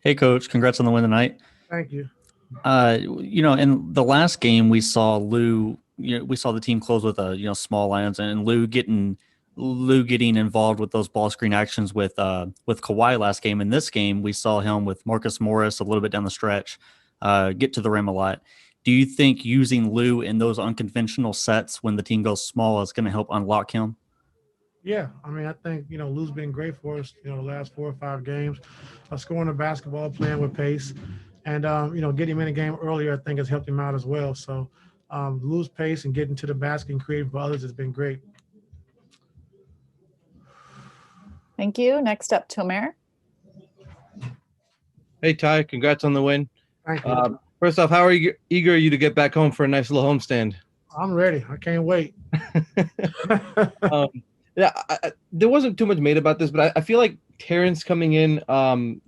Hey, Coach. Congrats on the win tonight. Thank you. In the last game, we saw Lou. We saw the team close with a small lines, and Lou getting involved with those ball screen actions with Kawhi last game. In this game, we saw him with Marcus Morris a little bit down the stretch, get to the rim a lot. Do you think using Lou in those unconventional sets when the team goes small is going to help unlock him? Yeah, I mean, I think Lou's been great for us. The last 4 or 5 games, scoring the basketball, playing with pace, and getting him in the game earlier, I think has helped him out as well. So, Lou's pace and getting to the basket and creating for others has been great. Thank you. Next up, Tomer. Hey Ty, congrats on the win. Thank you. First off, how eager are you to get back home for a nice little homestand? I'm ready. I can't wait. um, yeah, there wasn't too much made about this, but I feel like Terrence coming in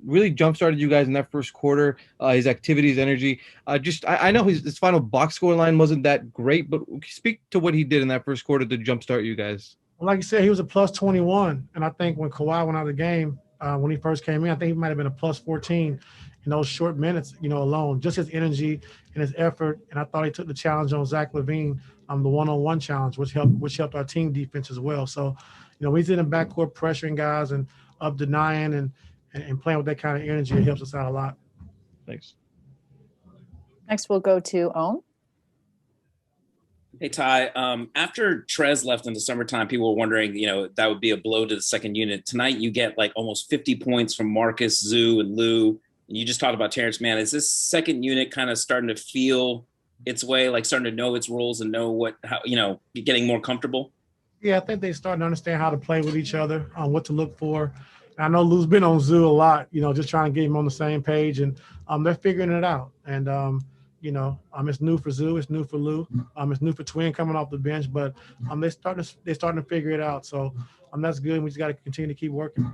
really jump-started you guys in that first quarter. His activities, energy. I know his final box score line wasn't that great, but speak to what he did in that first quarter to jumpstart you guys. Well, like you said, he was a plus 21, and I think when Kawhi went out of the game, when he first came in, I think he might have been a plus 14 in those short minutes, alone. Just his energy and his effort, and I thought he took the challenge on Zach LaVine, the one-on-one challenge, which helped our team defense as well. So, when he's in the backcourt pressuring guys and up denying and playing with that kind of energy, it helps us out a lot. Thanks. Next, we'll go to Ohm. Hey, Ty, after Trez left in the summertime, people were wondering, that would be a blow to the second unit. Tonight, you get like almost 50 points from Marcus, Zoo, and Lou. And you just talked about Terrence Mann. Is this second unit kind of starting to feel its way, like starting to know its roles and know getting more comfortable? Yeah, I think they're starting to understand how to play with each other, what to look for. I know Lou's been on Zoo a lot, just trying to get him on the same page, and they're figuring it out. And it's new for Zoo, it's new for Lou, it's new for Twin coming off the bench, but they're starting to figure it out. So that's good. We just got to continue to keep working.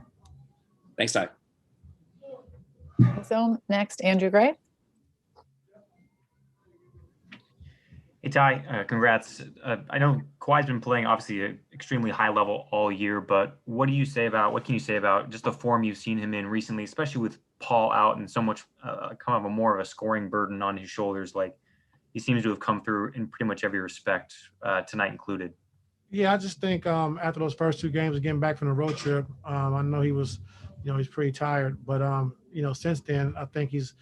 Thanks, Ty. So next, Andrew Gray. Hey Ty, congrats. I know Kawhi's been playing obviously at extremely high level all year, but what can you say about just the form you've seen him in recently, especially with Paul out and so much kind of more of a scoring burden on his shoulders? Like he seems to have come through in pretty much every respect, tonight included. Yeah, I just think after those first 2 games, getting back from the road trip, I know he was, he's pretty tired, but since then I think he's,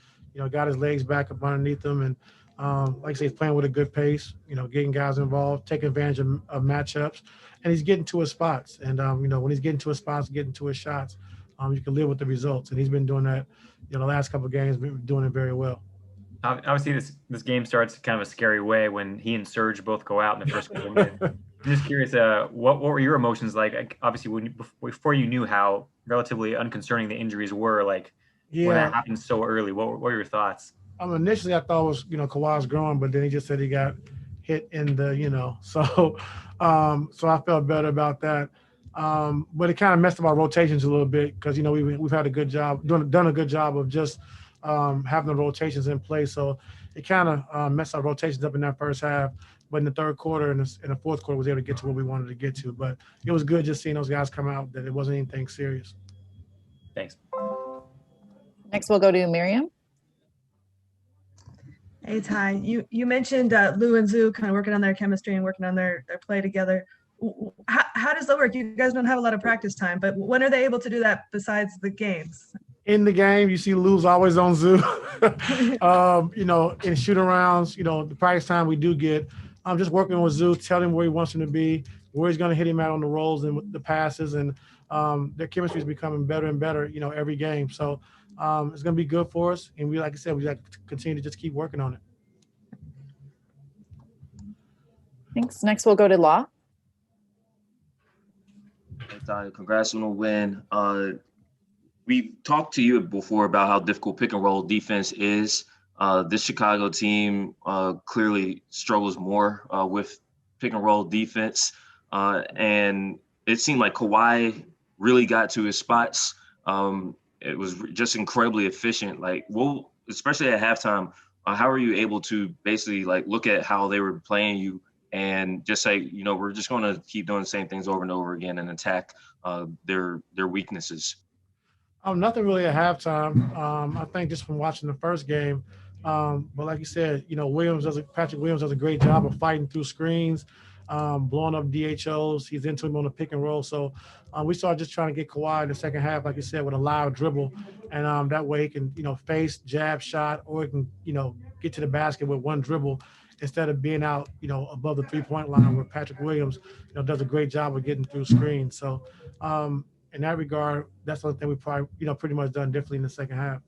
got his legs back up underneath him, and like I say, he's playing with a good pace, getting guys involved, taking advantage of matchups, and he's getting to his spots. And, when he's getting to his spots, getting to his shots, you can live with the results. And he's been doing that, the last couple of games, been doing it very well. Obviously, this game starts kind of a scary way when he and Serge both go out in the first couple of minutes. I'm just curious, what were your emotions like? Obviously, before you knew how relatively unconcerning the injuries were, like when that happened so early, what were your thoughts? Initially I thought it was, Kawhi's growing, but then he just said he got hit in the, so I felt better about that. But it kind of messed up our rotations a little bit because, we've had a good job, done a good job of just having the rotations in place. So it kind of messed our rotations up in that first half. But in the third quarter and in the fourth quarter, was able to get to where we wanted to get to. But it was good just seeing those guys come out, that it wasn't anything serious. Thanks. Next, we'll go to Miriam. Hey Ty, you mentioned Lou and Zoo kind of working on their chemistry and working on their play together. How does that work? You guys don't have a lot of practice time, but when are they able to do that besides the games? In the game, you see Lou's always on Zoo. In shoot arounds, the practice time we do get, I'm just working with Zoo, telling him where he wants him to be, where he's going to hit him out on the rolls and with the passes, and their chemistry is becoming better and better, every game. So it's going to be good for us, and like I said, we got to continue to just keep working on it. Thanks. Next, we'll go to Law. Congrats on the win. We talked to you before about how difficult pick and roll defense is. This Chicago team clearly struggles more with pick and roll defense. And it seemed like Kawhi really got to his spots. It was just incredibly efficient. Especially at halftime, how are you able to basically look at how they were playing you and just say, we're just going to keep doing the same things over and over again and attack their weaknesses? Nothing really at halftime. I think just from watching the first game. But like you said, Patrick Williams does a great job of fighting through screens, blowing up DHOs. He's into him on the pick and roll. So we started just trying to get Kawhi in the second half, like you said, with a loud dribble. And that way he can, face, jab, shot, or he can, get to the basket with one dribble instead of being out, above the 3-point line where Patrick Williams, does a great job of getting through screens. So in that regard, that's the thing we probably, pretty much done differently in the second half.